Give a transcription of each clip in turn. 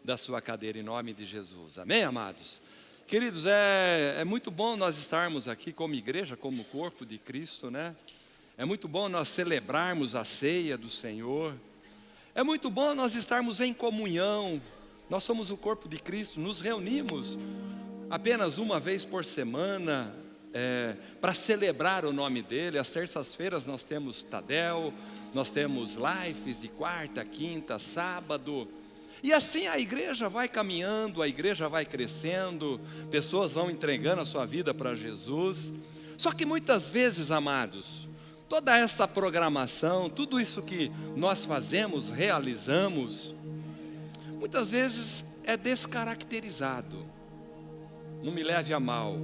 da sua cadeira em nome de Jesus. Amém, amados? Queridos, é muito bom nós estarmos aqui como igreja, como corpo de Cristo, né? É muito bom nós celebrarmos a ceia do Senhor. É muito bom nós estarmos em comunhão. Nós somos o corpo de Cristo, nos reunimos apenas uma vez por semana para celebrar o nome dEle. Às terças-feiras nós temos Tadel, nós temos lives de quarta, quinta, sábado. E assim a igreja vai caminhando, a igreja vai crescendo, pessoas vão entregando a sua vida para Jesus. Só que muitas vezes, amados, toda essa programação, tudo isso que nós fazemos, realizamos, muitas vezes é descaracterizado. Não me leve a mal.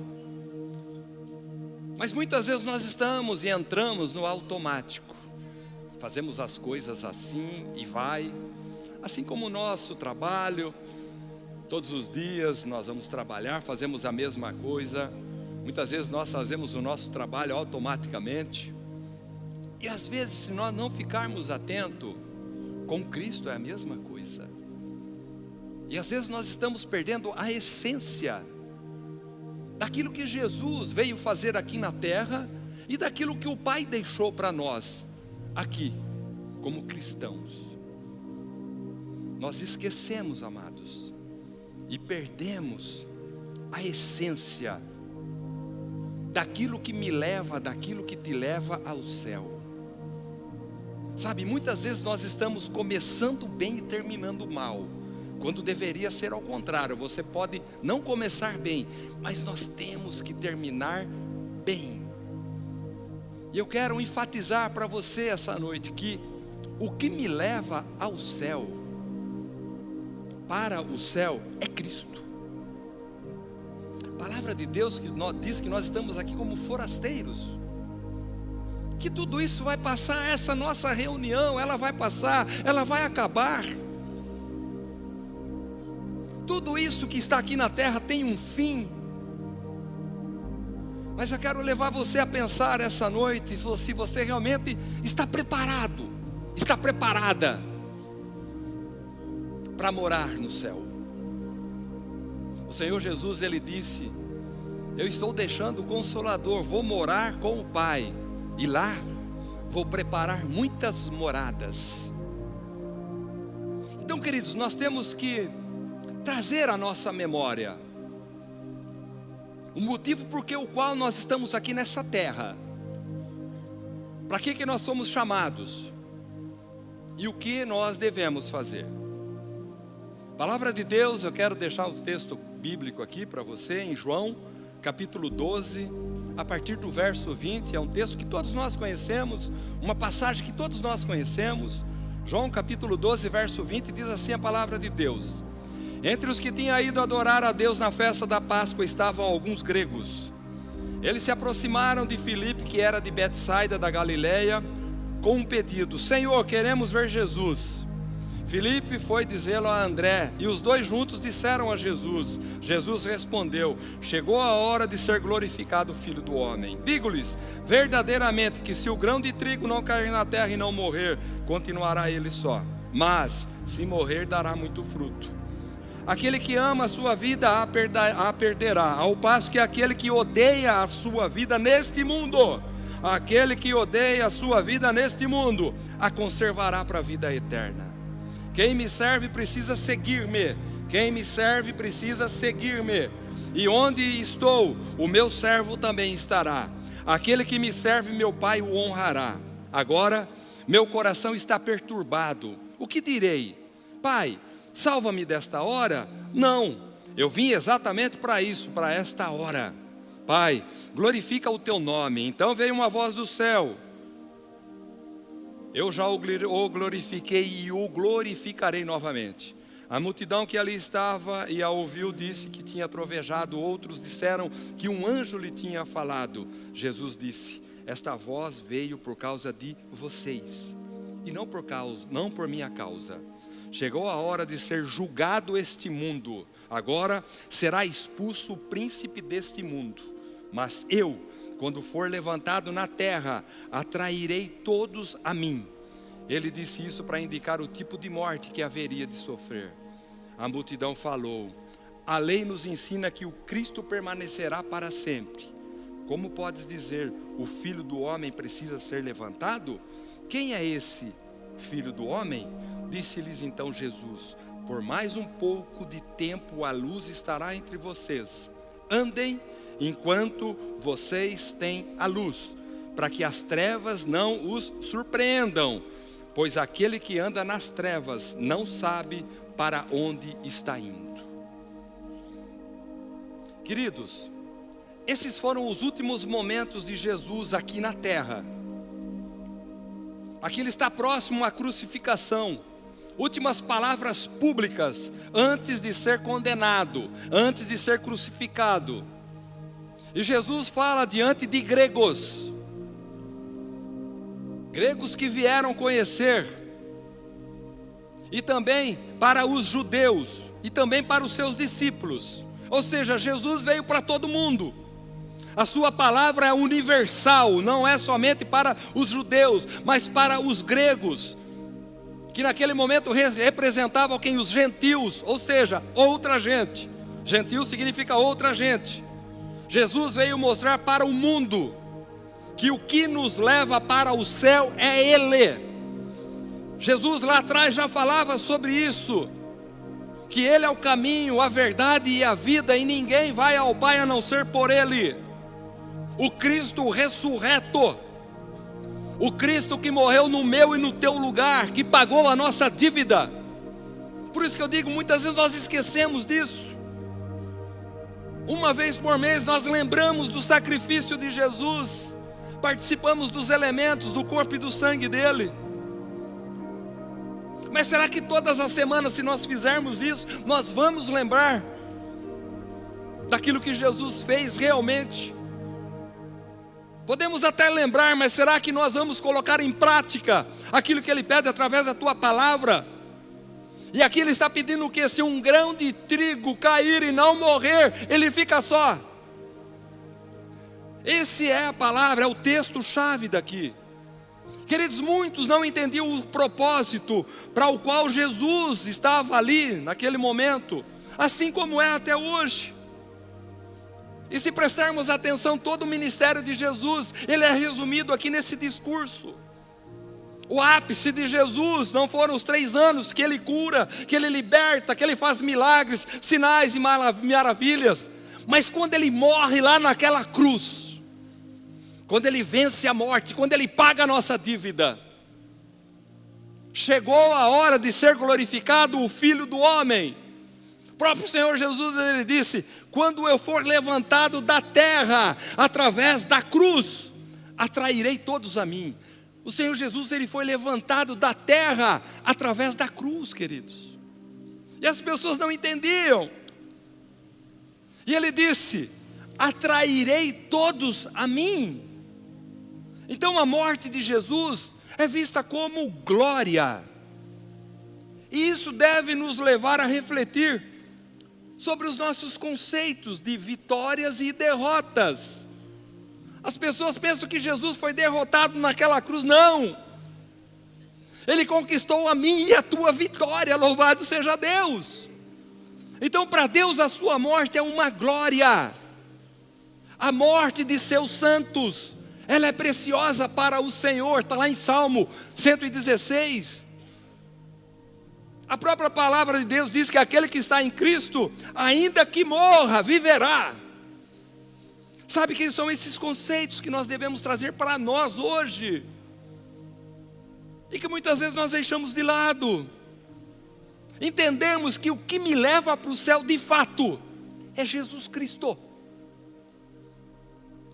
Mas muitas vezes nós estamos e entramos no automático. Fazemos as coisas assim e vai. Assim como o nosso trabalho, todos os dias nós vamos trabalhar, fazemos a mesma coisa. Muitas vezes nós fazemos o nosso trabalho automaticamente. E às vezes, se nós não ficarmos atentos, com Cristo é a mesma coisa. E às vezes nós estamos perdendo a essência daquilo que Jesus veio fazer aqui na terra e daquilo que o Pai deixou para nós aqui, como cristãos. Nós esquecemos, amados, e perdemos a essência daquilo que me leva, daquilo que te leva ao céu. Sabe, muitas vezes nós estamos começando bem e terminando mal, quando deveria ser ao contrário. Você pode não começar bem, mas nós temos que terminar bem. E eu quero enfatizar para você essa noite que o que me leva ao céu, para o céu, é Cristo. A palavra de Deus diz que nós estamos aqui como forasteiros, que tudo isso vai passar, essa nossa reunião, ela vai passar, ela vai acabar. Tudo isso que está aqui na terra tem um fim. Mas eu quero levar você a pensar essa noite, se você realmente está preparado, está preparada para morar no céu. O Senhor Jesus, Ele disse: eu estou deixando o Consolador, vou morar com o Pai, e lá vou preparar muitas moradas. Então, queridos, nós temos que trazer à nossa memória o motivo por o qual nós estamos aqui nessa terra, para que nós somos chamados e o que nós devemos fazer. Palavra de Deus, eu quero deixar o texto bíblico aqui para você, em João, capítulo 12, a partir do verso 20, é um texto que todos nós conhecemos, uma passagem que todos nós conhecemos. João capítulo 12, verso 20, diz assim a palavra de Deus: entre os que tinham ido adorar a Deus na festa da Páscoa estavam alguns gregos. Eles se aproximaram de Filipe, que era de Betsaida da Galileia, com um pedido: Senhor, queremos ver Jesus. Filipe foi dizê-lo a André, e os dois juntos disseram a Jesus. Jesus respondeu: chegou a hora de ser glorificado o Filho do Homem. Digo-lhes verdadeiramente que se o grão de trigo não cair na terra e não morrer, continuará ele só, mas se morrer dará muito fruto. Aquele que ama a sua vida a perderá, ao passo que aquele que odeia a sua vida neste mundo, aquele que odeia a sua vida neste mundo, a conservará para a vida eterna. Quem me serve precisa seguir-me. Quem me serve precisa seguir-me. E onde estou, o meu servo também estará. Aquele que me serve, meu Pai o honrará. Agora, meu coração está perturbado. O que direi? Pai, salva-me desta hora? Não, eu vim exatamente para isso, para esta hora. Pai, glorifica o teu nome. Então veio uma voz do céu: eu já o glorifiquei e o glorificarei novamente. A multidão que ali estava e a ouviu disse que tinha trovejado. Outros disseram que um anjo lhe tinha falado. Jesus disse: esta voz veio por causa de vocês e não por minha causa. Chegou a hora de ser julgado este mundo. Agora será expulso o príncipe deste mundo. Mas eu, quando for levantado na terra, atrairei todos a mim. Ele disse isso para indicar o tipo de morte que haveria de sofrer. A multidão falou: a lei nos ensina que o Cristo permanecerá para sempre. Como podes dizer, o Filho do Homem precisa ser levantado? Quem é esse Filho do Homem? Disse-lhes então Jesus: por mais um pouco de tempo a luz estará entre vocês. Andem enquanto vocês têm a luz, para que as trevas não os surpreendam, pois aquele que anda nas trevas não sabe para onde está indo. Queridos, esses foram os últimos momentos de Jesus aqui na terra. Aqui ele está próximo à crucificação. Últimas palavras públicas antes de ser condenado, antes de ser crucificado. E Jesus fala diante de gregos que vieram conhecer, e também para os judeus, e também para os seus discípulos. Ou seja, Jesus veio para todo mundo. A sua palavra é universal, não é somente para os judeus, mas para os gregos, que naquele momento representavam quem? Os gentios, ou seja, outra gente. Gentil significa outra gente. Jesus veio mostrar para o mundo que o que nos leva para o céu é Ele. Jesus lá atrás já falava sobre isso, que Ele é o caminho, a verdade e a vida, e ninguém vai ao Pai a não ser por Ele. O Cristo ressurreto, o Cristo que morreu no meu e no teu lugar, que pagou a nossa dívida. Por isso que eu digo, muitas vezes nós esquecemos disso. Uma vez por mês nós lembramos do sacrifício de Jesus, participamos dos elementos do corpo e do sangue dele. Mas será que todas as semanas, se nós fizermos isso, nós vamos lembrar daquilo que Jesus fez realmente? Podemos até lembrar, mas será que nós vamos colocar em prática aquilo que Ele pede através da tua palavra? E aqui Ele está pedindo o quê? Se um grão de trigo cair e não morrer, ele fica só. Esse é a palavra, é o texto-chave daqui. Queridos, muitos não entendiam o propósito para o qual Jesus estava ali, naquele momento, assim como é até hoje. E se prestarmos atenção, todo o ministério de Jesus, ele é resumido aqui nesse discurso. O ápice de Jesus não foram os 3 anos que Ele cura, que Ele liberta, que Ele faz milagres, sinais e maravilhas. Mas quando Ele morre lá naquela cruz, quando Ele vence a morte, quando Ele paga a nossa dívida, chegou a hora de ser glorificado o Filho do Homem. O próprio Senhor Jesus, Ele disse: quando eu for levantado da terra, através da cruz, atrairei todos a mim. O Senhor Jesus, Ele foi levantado da terra, através da cruz, queridos. E as pessoas não entendiam. E Ele disse: atrairei todos a mim. Então a morte de Jesus é vista como glória. E isso deve nos levar a refletir sobre os nossos conceitos de vitórias e derrotas. As pessoas pensam que Jesus foi derrotado naquela cruz. Não. Ele conquistou a minha e a tua vitória, louvado seja Deus. Então para Deus a sua morte é uma glória. A morte de seus santos, ela é preciosa para o Senhor. Está lá em Salmo 116. A própria palavra de Deus diz que aquele que está em Cristo, ainda que morra, viverá. Sabe que são esses conceitos que nós devemos trazer para nós hoje, e que muitas vezes nós deixamos de lado. Entendemos que o que me leva para o céu de fato é Jesus Cristo.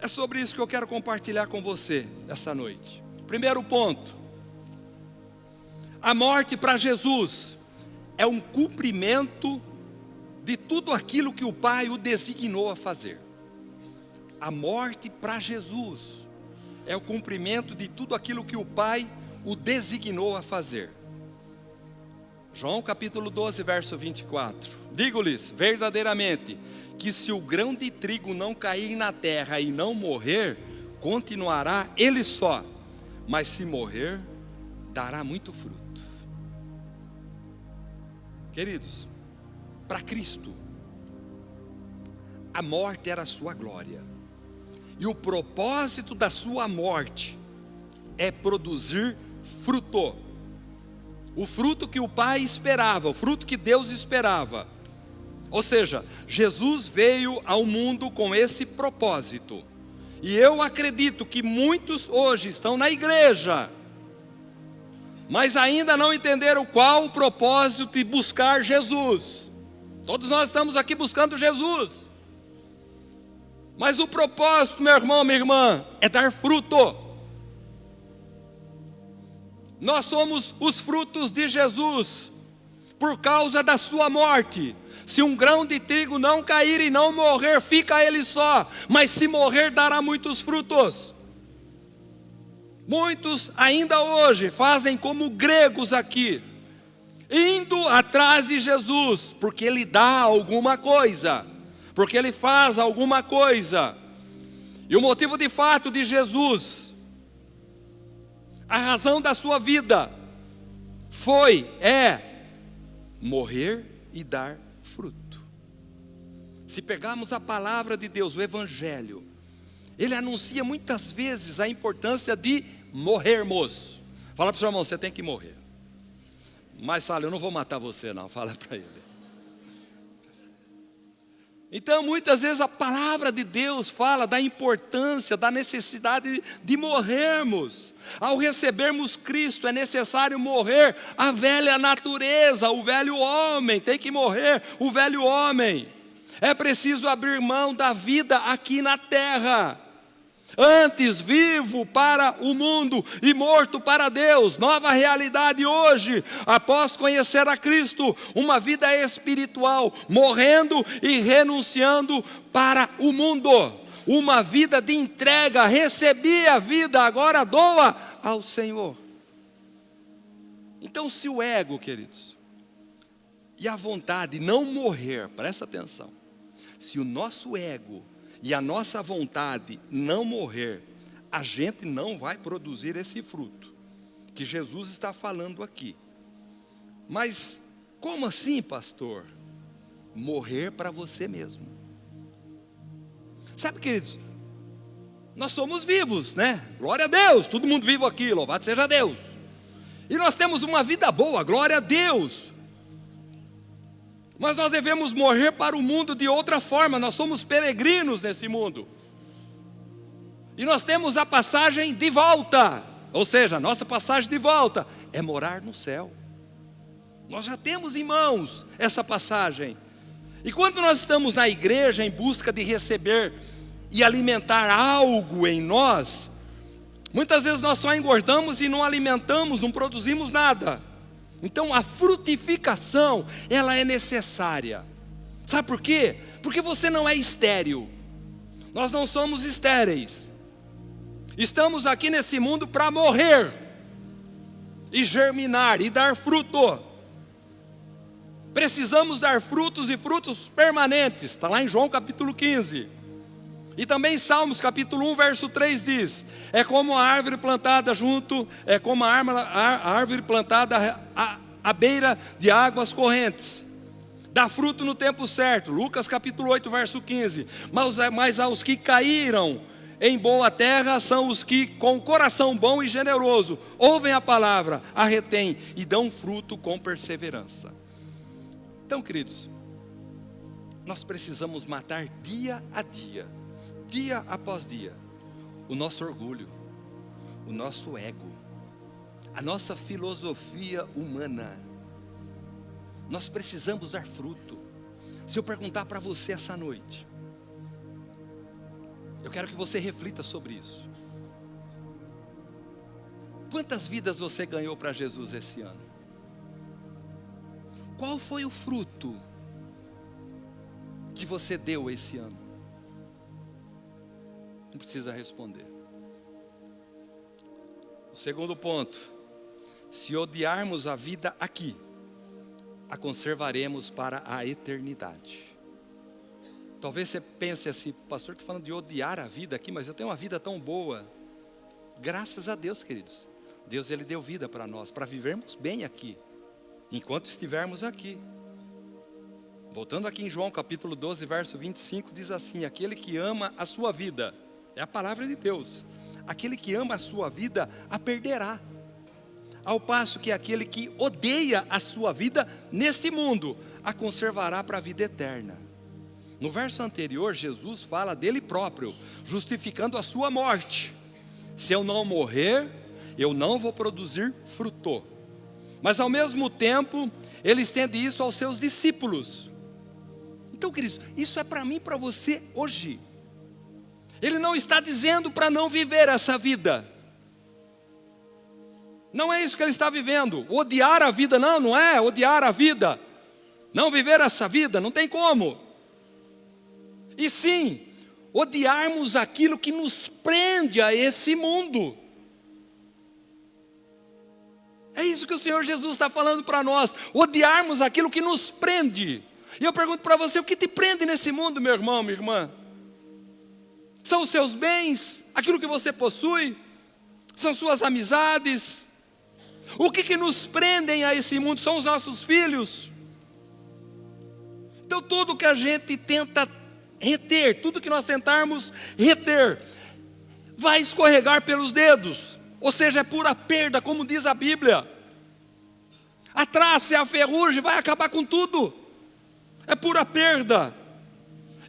É sobre isso que eu quero compartilhar com você essa noite. Primeiro ponto: a morte para Jesus é um cumprimento de tudo aquilo que o Pai o designou a fazer. A morte para Jesus é o cumprimento de tudo aquilo que o Pai o designou a fazer. João capítulo 12, verso 24. Digo-lhes verdadeiramente que se o grão de trigo não cair na terra e não morrer, continuará ele só, mas se morrer, dará muito fruto. Queridos, para Cristo. A morte era a sua glória. E o propósito da sua morte é produzir fruto. O fruto que o Pai esperava, o fruto que Deus esperava. Ou seja, Jesus veio ao mundo com esse propósito. E eu acredito que muitos hoje estão na igreja, mas ainda não entenderam qual o propósito de buscar Jesus. Todos nós estamos aqui buscando Jesus. Mas o propósito, meu irmão, minha irmã, é dar fruto. Nós somos os frutos de Jesus, por causa da sua morte. Se um grão de trigo não cair e não morrer, fica ele só, mas se morrer, dará muitos frutos. Muitos ainda hoje fazem como gregos aqui, indo atrás de Jesus, porque ele dá alguma coisa, porque ele faz alguma coisa. E o motivo de fato de Jesus, a razão da sua vida, é morrer e dar fruto. Se pegarmos a palavra de Deus, o Evangelho, ele anuncia muitas vezes a importância de morrermos. Fala para o seu irmão, você tem que morrer. Mas fala, eu não vou matar você não, fala para ele. Então muitas vezes a palavra de Deus fala da importância, da necessidade de morrermos. Ao recebermos Cristo é necessário morrer a velha natureza, o velho homem, tem que morrer o velho homem. É preciso abrir mão da vida aqui na terra. Antes vivo para o mundo e morto para Deus. Nova realidade hoje, após conhecer a Cristo, uma vida espiritual, morrendo e renunciando para o mundo. Uma vida de entrega, recebi a vida, agora doa ao Senhor. Então se o ego, queridos, e a vontade não morrer, presta atenção, se o nosso ego e a nossa vontade não morrer, a gente não vai produzir esse fruto que Jesus está falando aqui. Mas como assim, pastor? Morrer para você mesmo. Sabe, queridos, nós somos vivos, né? Glória a Deus, todo mundo vivo aqui, louvado seja Deus. E nós temos uma vida boa, glória a Deus. Mas nós devemos morrer para o mundo de outra forma. Nós somos peregrinos nesse mundo. E nós temos a passagem de volta. Ou seja, a nossa passagem de volta é morar no céu. Nós já temos em mãos essa passagem. E quando nós estamos na igreja em busca de receber e alimentar algo em nós, muitas vezes nós só engordamos e não alimentamos, não produzimos nada. Então a frutificação, ela é necessária. Sabe por quê? Porque você não é estéril. Nós não somos estéreis. Estamos aqui nesse mundo para morrer e germinar e dar fruto. Precisamos dar frutos e frutos permanentes. Está lá em João capítulo 15. E também Salmos capítulo 1 verso 3 diz: é como a árvore plantada a árvore plantada à beira de águas correntes, dá fruto no tempo certo. Lucas capítulo 8 verso 15. Mas aos que caíram em boa terra são os que com coração bom e generoso ouvem a palavra, a retêm e dão fruto com perseverança. Então, queridos, nós precisamos matar dia a dia, dia após dia, o nosso orgulho, o nosso ego, a nossa filosofia humana. Nós precisamos dar fruto. Se eu perguntar para você essa noite, eu quero que você reflita sobre isso. Quantas vidas você ganhou para Jesus esse ano? Qual foi o fruto que você deu esse ano? Não precisa responder. O segundo ponto: se odiarmos a vida aqui, a conservaremos para a eternidade. Talvez você pense assim: pastor, está falando de odiar a vida aqui, mas eu tenho uma vida tão boa. Graças a Deus, queridos. Deus, Ele deu vida para nós, para vivermos bem aqui, enquanto estivermos aqui. Voltando aqui em João capítulo 12, verso 25, diz assim: aquele que ama a sua vida, é a palavra de Deus, aquele que ama a sua vida, a perderá. Ao passo que aquele que odeia a sua vida neste mundo, a conservará para a vida eterna. No verso anterior, Jesus fala dele próprio, justificando a sua morte. Se eu não morrer, eu não vou produzir fruto. Mas ao mesmo tempo, ele estende isso aos seus discípulos. Então, queridos, isso é para mim e para você hoje. Ele não está dizendo para não viver essa vida. Não é isso que ele está vivendo. Odiar a vida, não é odiar a vida. Não viver essa vida, não tem como. E sim, odiarmos aquilo que nos prende a esse mundo. É isso que o Senhor Jesus está falando para nós. Odiarmos aquilo que nos prende. E eu pergunto para você, o que te prende nesse mundo, meu irmão, minha irmã? São os seus bens? Aquilo que você possui? São suas amizades? O que nos prendem a esse mundo? São os nossos filhos? Então tudo que a gente tenta reter, tudo que nós tentarmos reter, vai escorregar pelos dedos. Ou seja, é pura perda, como diz a Bíblia. A traça e a ferrugem vai acabar com tudo. É pura perda.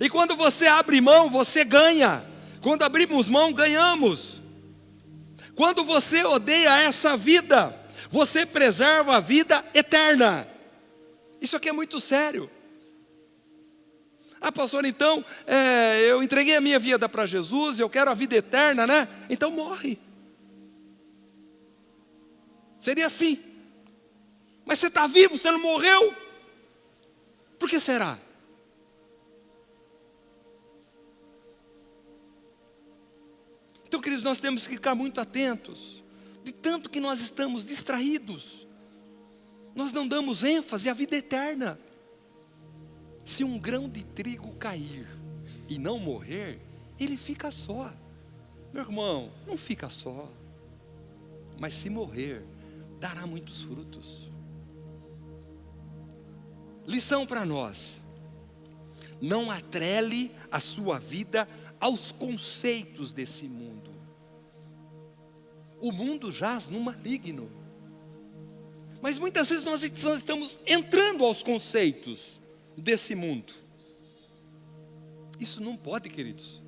E quando você abre mão, você ganha. Quando abrimos mão, ganhamos. Quando você odeia essa vida, você preserva a vida eterna. Isso aqui é muito sério. Ah, pastor, então, eu entreguei a minha vida para Jesus, eu quero a vida eterna, né? Então morre. Seria assim. Mas você está vivo, você não morreu? Por que será? Então, queridos, nós temos que ficar muito atentos. De tanto que nós estamos distraídos, nós não damos ênfase à vida eterna. Se um grão de trigo cair e não morrer, ele fica só. Meu irmão, não fica só. Mas se morrer, dará muitos frutos. Lição para nós: não atrele a sua vida aos conceitos desse mundo. O mundo jaz no maligno. Mas muitas vezes nós estamos entrando aos conceitos desse mundo. Isso não pode, queridos.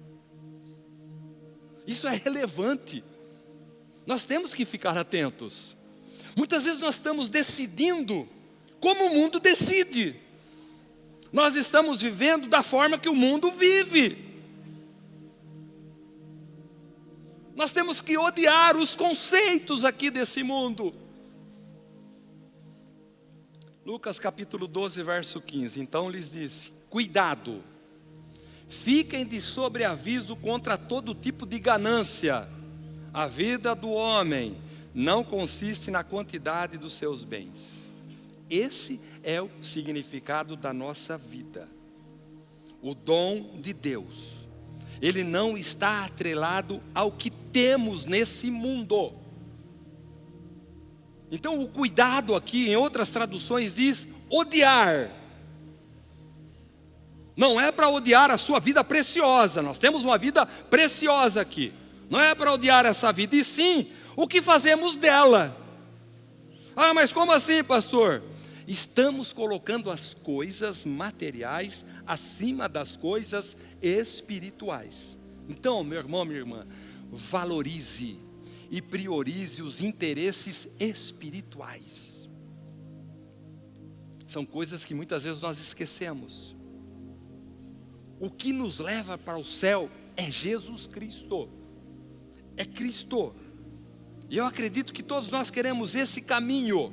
Isso é relevante. Nós temos que ficar atentos. Muitas vezes nós estamos decidindo como o mundo decide. Nós estamos vivendo da forma que o mundo vive. Nós temos que odiar os conceitos aqui desse mundo. Lucas capítulo 12, verso 15. Então lhes disse: cuidado, fiquem de sobreaviso contra todo tipo de ganância. A vida do homem não consiste na quantidade dos seus bens. Esse é o significado da nossa vida. O dom de Deus, ele não está atrelado ao que temos nesse mundo. Então o cuidado aqui, em outras traduções diz odiar. Não é para odiar a sua vida preciosa. Nós temos uma vida preciosa aqui. Não é para odiar essa vida, e sim o que fazemos dela. Ah, mas como assim, pastor? Estamos colocando as coisas materiais acima das coisas espirituais. Então, meu irmão, minha irmã, valorize e priorize os interesses espirituais. São coisas que muitas vezes nós esquecemos. O que nos leva para o céu é Jesus Cristo. É Cristo. E eu acredito que todos nós queremos esse caminho.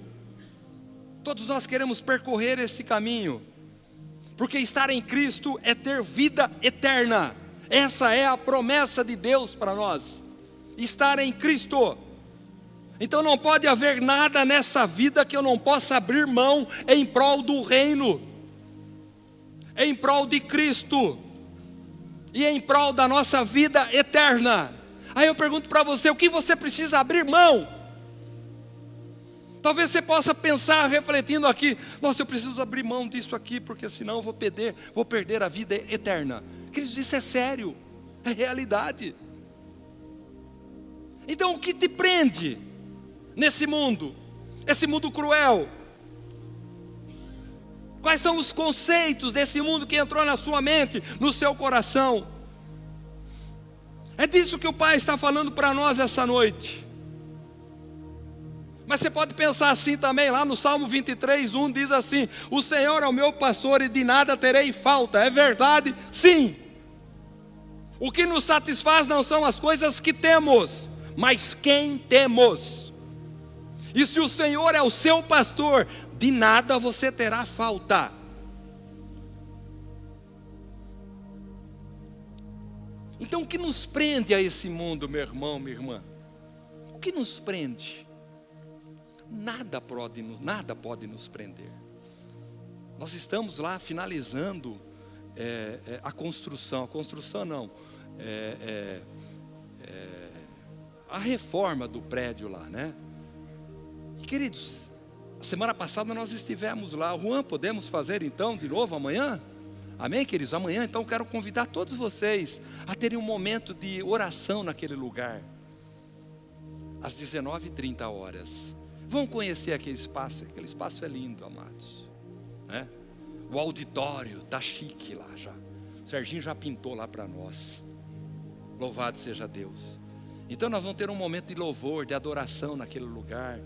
Todos nós queremos percorrer esse caminho. Porque estar em Cristo é ter vida eterna. Essa é a promessa de Deus para nós. Estar em Cristo. Então não pode haver nada nessa vida que eu não possa abrir mão em prol do reino, em prol de Cristo e em prol da nossa vida eterna. Aí eu pergunto para você, o que você precisa abrir mão? Talvez você possa pensar, refletindo aqui: nossa, eu preciso abrir mão disso aqui, porque senão eu vou perder a vida eterna. Queridos, isso é sério, é realidade. Então o que te prende nesse mundo? Esse mundo cruel? Quais são os conceitos desse mundo que entrou na sua mente, no seu coração? É disso que o Pai está falando para nós essa noite. Mas você pode pensar assim também, lá no Salmo 23:1 diz assim: o Senhor é o meu pastor e de nada terei falta. É verdade? Sim. O que nos satisfaz não são as coisas que temos, mas quem temos. E se o Senhor é o seu pastor, de nada você terá falta. Então o que nos prende a esse mundo, meu irmão, minha irmã? O que nos prende? Nada pode nos prender. Nós estamos lá finalizando a construção não, a reforma do prédio lá, né? E, queridos, a semana passada nós estivemos lá. Juan, podemos fazer então de novo amanhã? Amém, queridos? Amanhã então quero convidar todos vocês a terem um momento de oração naquele lugar, às 19h30. Vão conhecer aquele espaço é lindo, amados, né? O auditório está chique lá já. O Serginho já pintou lá para nós. Louvado seja Deus. Então nós vamos ter um momento de louvor, de adoração naquele lugar.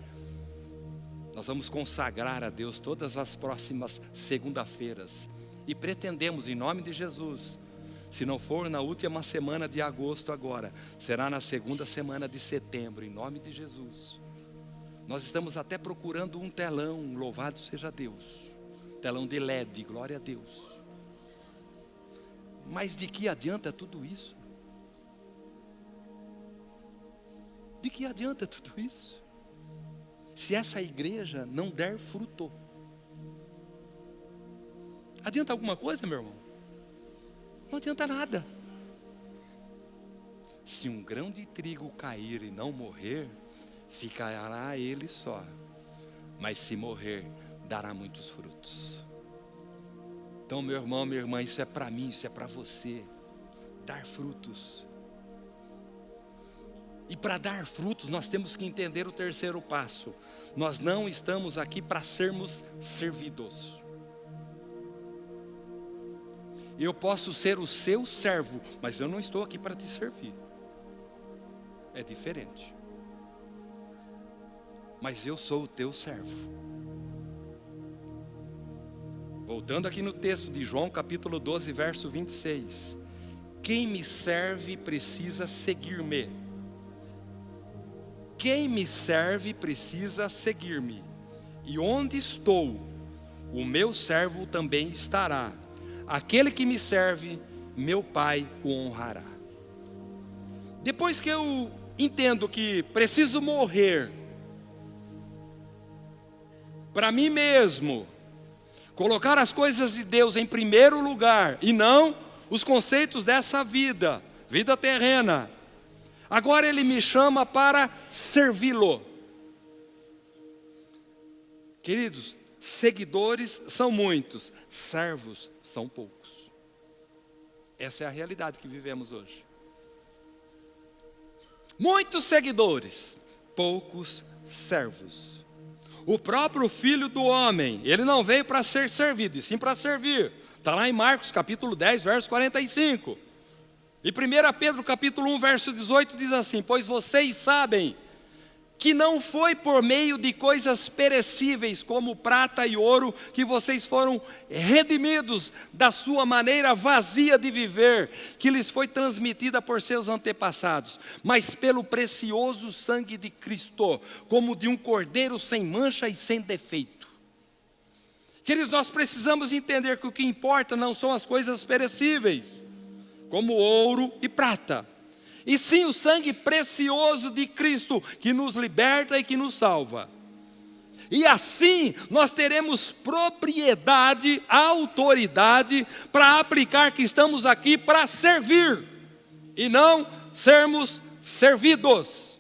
Nós vamos consagrar a Deus todas as próximas segunda-feiras. E pretendemos, em nome de Jesus, se não for na última semana de agosto agora, será na segunda semana de setembro, em nome de Jesus. Nós estamos até procurando um telão, louvado seja Deus. Telão de LED, glória a Deus. Mas de que adianta tudo isso? De que adianta tudo isso? Se essa igreja não der fruto. Adianta alguma coisa, meu irmão? Não adianta nada. Se um grão de trigo cair e não morrer, ficará ele só. Mas se morrer, dará muitos frutos. Então, meu irmão, minha irmã, isso é para mim, isso é para você. Dar frutos. E para dar frutos, nós temos que entender o terceiro passo. Nós não estamos aqui para sermos servidos. Eu posso ser o seu servo, mas eu não estou aqui para te servir. É diferente. Mas eu sou o teu servo. Voltando aqui no texto de João capítulo 12, verso 26. Quem me serve precisa seguir-me. Quem me serve precisa seguir-me. E onde estou, o meu servo também estará. Aquele que me serve, meu Pai o honrará. Depois que eu entendo que preciso morrer para mim mesmo, colocar as coisas de Deus em primeiro lugar e não os conceitos dessa vida terrena. Agora Ele me chama para servi-lo. Queridos, seguidores são muitos, servos são poucos. Essa é a realidade que vivemos hoje. Muitos seguidores, poucos servos. O próprio Filho do Homem, Ele não veio para ser servido, e sim para servir. Está lá em Marcos capítulo 10, verso 45. E 1 Pedro capítulo 1, verso 18 diz assim: pois vocês sabem que não foi por meio de coisas perecíveis como prata e ouro que vocês foram redimidos da sua maneira vazia de viver, que lhes foi transmitida por seus antepassados, mas pelo precioso sangue de Cristo, como de um cordeiro sem mancha e sem defeito. Queridos, nós precisamos entender que o que importa não são as coisas perecíveis, como ouro e prata, e sim o sangue precioso de Cristo, que nos liberta e que nos salva. E assim nós teremos propriedade, autoridade para aplicar que estamos aqui para servir e não sermos servidos.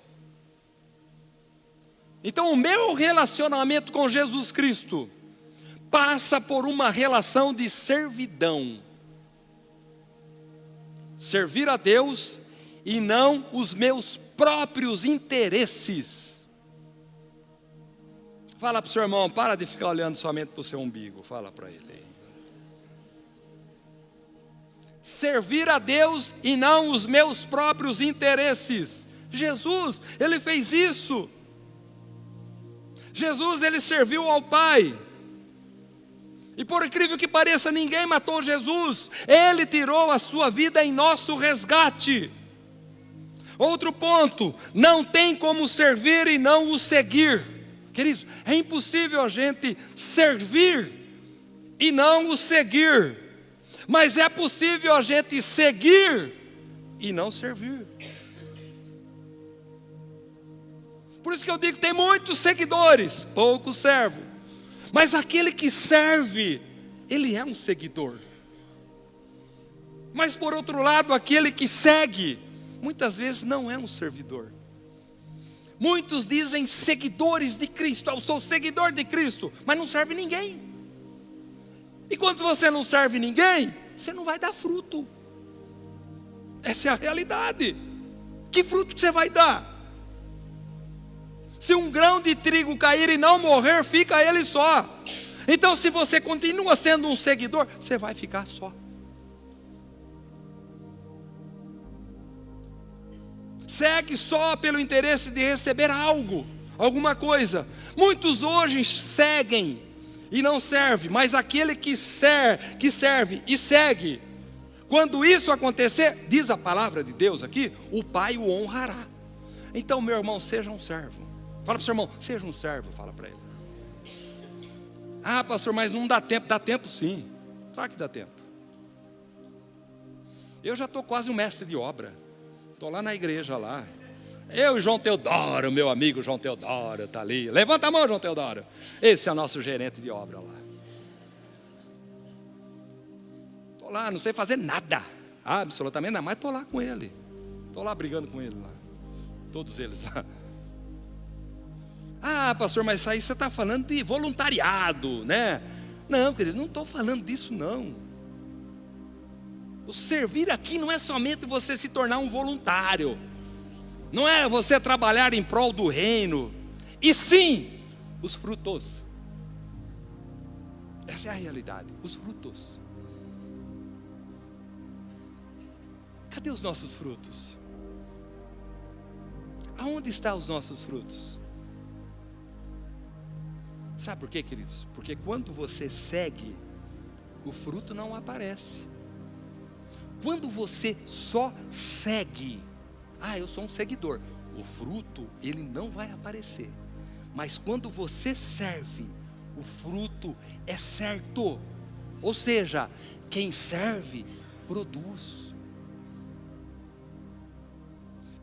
Então o meu relacionamento com Jesus Cristo passa por uma relação de servidão. Servir a Deus e não os meus próprios interesses. Fala para o seu irmão, para de ficar olhando somente para o seu umbigo. Fala para ele. Servir a Deus e não os meus próprios interesses. Jesus, Ele fez isso. Jesus, Ele serviu ao Pai. E por incrível que pareça, ninguém matou Jesus. Ele tirou a sua vida em nosso resgate. Outro ponto, não tem como servir e não o seguir. Queridos, é impossível a gente servir e não o seguir. Mas é possível a gente seguir e não servir. Por isso que eu digo que tem muitos seguidores, poucos servos. Mas aquele que serve, ele é um seguidor. Mas por outro lado, aquele que segue, muitas vezes não é um servidor. Muitos dizem seguidores de Cristo. Eu sou seguidor de Cristo, mas não serve ninguém. E quando você não serve ninguém, você não vai dar fruto. Essa é a realidade. Que fruto que você vai dar? Se um grão de trigo cair e não morrer, fica ele só. Então se você continua sendo um seguidor, você vai ficar só. Segue só pelo interesse de receber algo, alguma coisa. Muitos hoje seguem e não servem, mas aquele que serve e segue, quando isso acontecer, diz a palavra de Deus aqui, o Pai o honrará. Então, meu irmão, seja um servo. Fala para o seu irmão, seja um servo, fala para ele. Ah, pastor, mas não dá tempo. Dá tempo sim, claro que dá tempo. Eu já estou quase um mestre de obra. Estou lá na igreja lá. Eu e João Teodoro, meu amigo João Teodoro, está ali. Levanta a mão, João Teodoro. Esse é o nosso gerente de obra lá. Estou lá, não sei fazer nada. Absolutamente nada, mas estou lá com ele. Estou lá brigando com ele lá. Todos eles lá. Ah, pastor, mas isso aí você está falando de voluntariado, né? Não, querido, não estou falando disso não. O servir aqui não é somente você se tornar um voluntário. Não é você trabalhar em prol do reino. E sim, os frutos. Essa é a realidade, os frutos. Cadê os nossos frutos? Aonde estão os nossos frutos? Sabe por quê, queridos? Porque quando você segue, o fruto não aparece. Quando você só segue, eu sou um seguidor, o fruto, ele não vai aparecer. Mas quando você serve, o fruto é certo. Ou seja, quem serve, produz.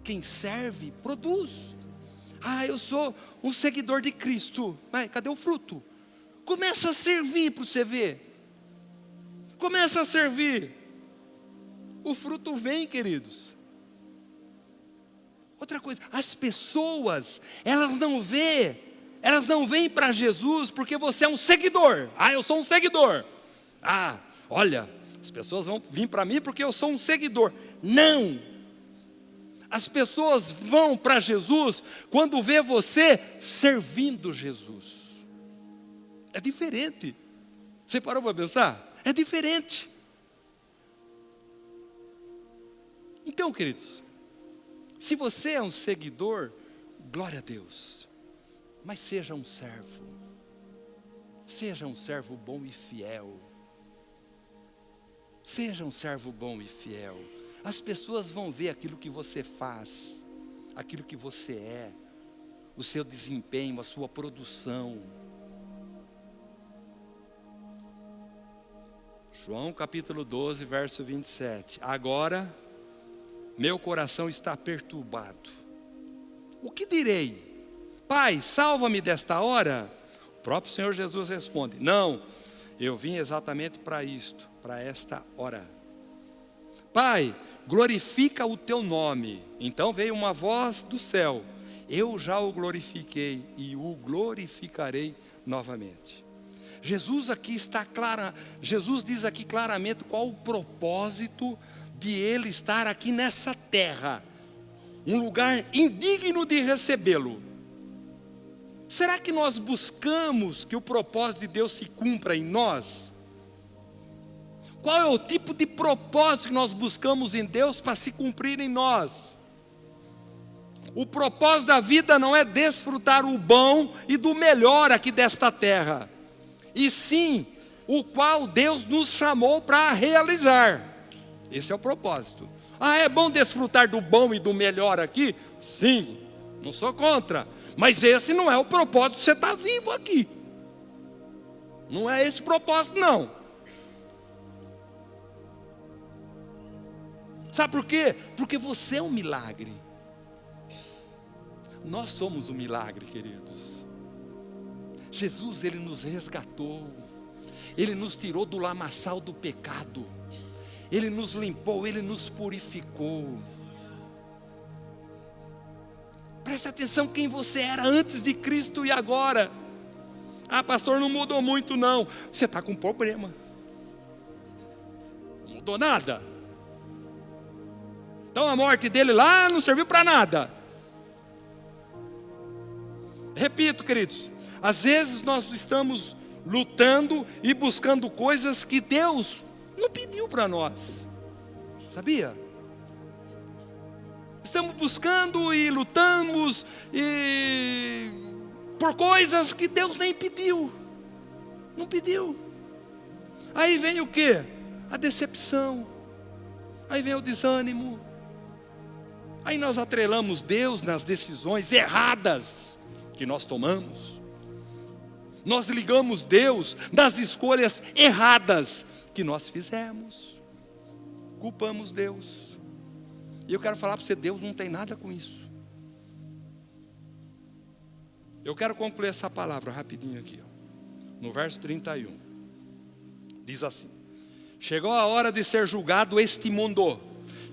Quem serve, produz. Eu sou um seguidor de Cristo. Mas cadê o fruto? Começa a servir para você ver. Começa a servir. O fruto vem, queridos. Outra coisa, as pessoas, elas não vêm para Jesus porque você é um seguidor. Eu sou um seguidor. Olha, as pessoas vão vir para mim porque eu sou um seguidor. Não. As pessoas vão para Jesus quando vê você servindo Jesus. É diferente. Você parou para pensar? É diferente. Então, queridos, se você é um seguidor, glória a Deus. Mas seja um servo. Seja um servo bom e fiel. Seja um servo bom e fiel. As pessoas vão ver aquilo que você faz, aquilo que você é, o seu desempenho, a sua produção. João capítulo 12, verso 27. Agora, meu coração está perturbado. O que direi? Pai, salva-me desta hora? O próprio Senhor Jesus responde: não, eu vim exatamente para isto, para esta hora. Pai, glorifica o teu nome. Então veio uma voz do céu: eu já o glorifiquei e o glorificarei novamente. Jesus diz aqui claramente qual o propósito de ele estar aqui nessa terra, um lugar indigno de recebê-lo. Será que nós buscamos que o propósito de Deus se cumpra em nós? Qual é o tipo de propósito que nós buscamos em Deus para se cumprir em nós? O propósito da vida não é desfrutar o bom e do melhor aqui desta terra, e sim o qual Deus nos chamou para realizar. Esse é o propósito. É bom desfrutar do bom e do melhor aqui? Sim, não sou contra. Mas esse não é o propósito de você estar vivo aqui. Não é esse o propósito, não. Sabe por quê? Porque você é um milagre. Nós somos um milagre, queridos. Jesus, Ele nos resgatou. Ele nos tirou do lamaçal do pecado. Ele nos limpou, Ele nos purificou. Preste atenção quem você era antes de Cristo e agora. Pastor, não mudou muito não. Você está com problema. Não mudou nada. Então a morte dele lá não serviu para nada. Repito, queridos, às vezes nós estamos lutando e buscando coisas que Deus não pediu para nós. Sabia? Estamos buscando e lutamos por coisas que Deus nem pediu. Não pediu. Aí vem o quê? A decepção. Aí vem o desânimo. Aí nós atrelamos Deus nas decisões erradas que nós tomamos. Nós ligamos Deus nas escolhas erradas que nós fizemos. Culpamos Deus. E eu quero falar para você, Deus não tem nada com isso. Eu quero concluir essa palavra rapidinho aqui. No verso 31. Diz assim: chegou a hora de ser julgado este mundo.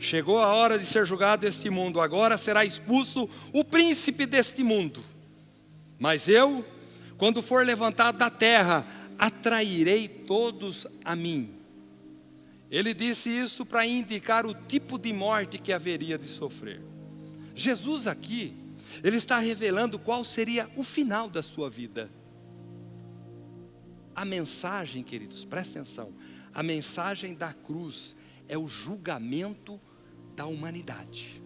Chegou a hora de ser julgado este mundo. Agora será expulso o príncipe deste mundo. Mas eu, quando for levantado da terra, atrairei todos a mim. Ele disse isso para indicar o tipo de morte que haveria de sofrer. Jesus aqui, Ele está revelando qual seria o final da sua vida. A mensagem, queridos, presta atenção. A mensagem da cruz é o julgamento da humanidade.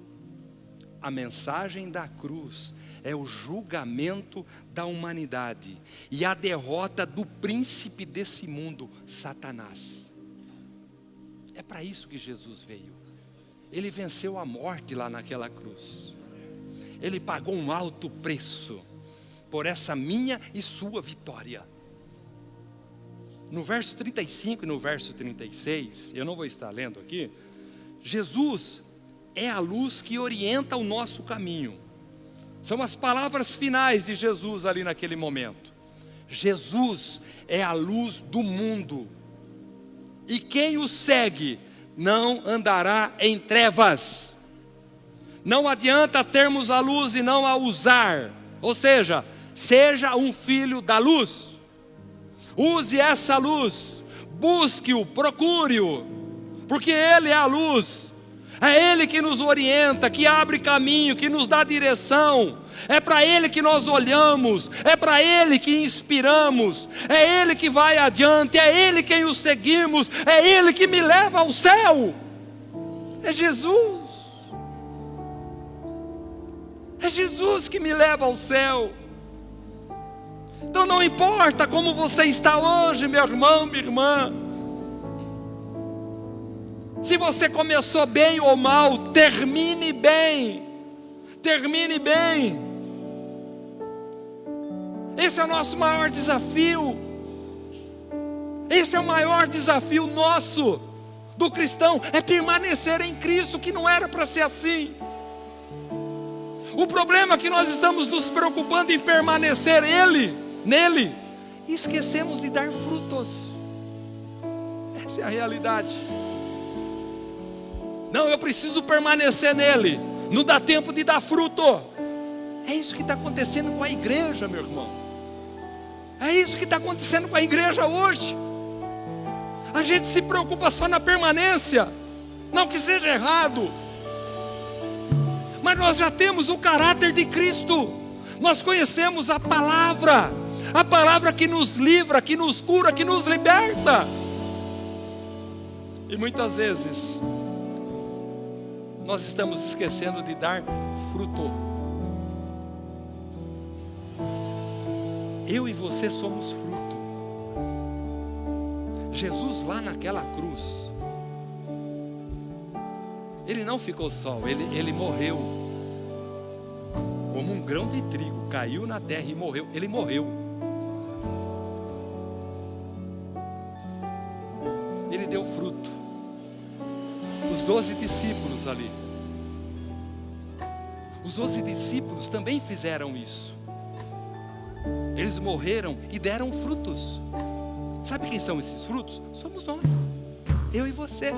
A mensagem da cruz é o julgamento da humanidade e a derrota do príncipe desse mundo, Satanás. É para isso que Jesus veio. Ele venceu a morte lá naquela cruz. Ele pagou um alto preço por essa minha e sua vitória. No verso 35 e no verso 36, eu não vou estar lendo aqui, Jesus é a luz que orienta o nosso caminho. São as palavras finais de Jesus ali naquele momento. Jesus é a luz do mundo. E quem o segue não andará em trevas. Não adianta termos a luz e não a usar. Ou seja, seja um filho da luz. Use essa luz. Busque-o, procure-o. Porque Ele é a luz. É Ele que nos orienta, que abre caminho, que nos dá direção. É para Ele que nós olhamos, é para Ele que inspiramos, é Ele que vai adiante, é Ele quem o seguimos, é Ele que me leva ao céu. É Jesus. É Jesus que me leva ao céu. Então não importa como você está hoje, meu irmão, minha irmã. Se você começou bem ou mal, termine bem. Termine bem. Esse é o nosso maior desafio. Esse é o maior desafio nosso, do cristão, é permanecer em Cristo, que não era para ser assim. O problema é que nós estamos nos preocupando em permanecer nele, e esquecemos de dar frutos. Essa é a realidade. Não, eu preciso permanecer nele. Não dá tempo de dar fruto. É isso que está acontecendo com a igreja, meu irmão. É isso que está acontecendo com a igreja hoje. A gente se preocupa só na permanência. Não que seja errado, mas nós já temos o caráter de Cristo. Nós conhecemos a palavra que nos livra, que nos cura, que nos liberta. E muitas vezes nós estamos esquecendo de dar fruto. Eu e você somos fruto. Jesus lá naquela cruz, Ele não ficou só, ele morreu. Como um grão de trigo, caiu na terra e morreu. Ele morreu. Ele deu fruto. Os 12 discípulos ali. Os 12 discípulos também fizeram isso. Eles morreram e deram frutos. Sabe quem são esses frutos? Somos nós. Eu e você.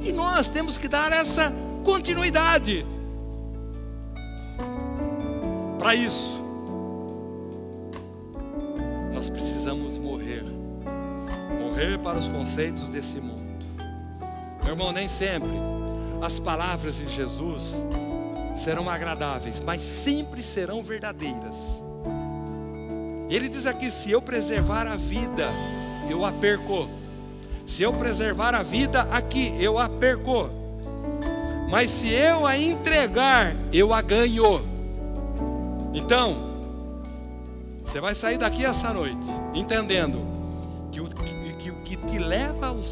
E nós temos que dar essa continuidade. Para isso, nós precisamos morrer. Morrer para os conceitos desse mundo. Meu irmão, nem sempre as palavras de Jesus serão agradáveis, mas sempre serão verdadeiras. Ele diz aqui: se eu preservar a vida, eu a perco. Se eu preservar a vida aqui, eu a perco. Mas se eu a entregar, eu a ganho. Então, você vai sair daqui essa noite entendendo que o que te leva ao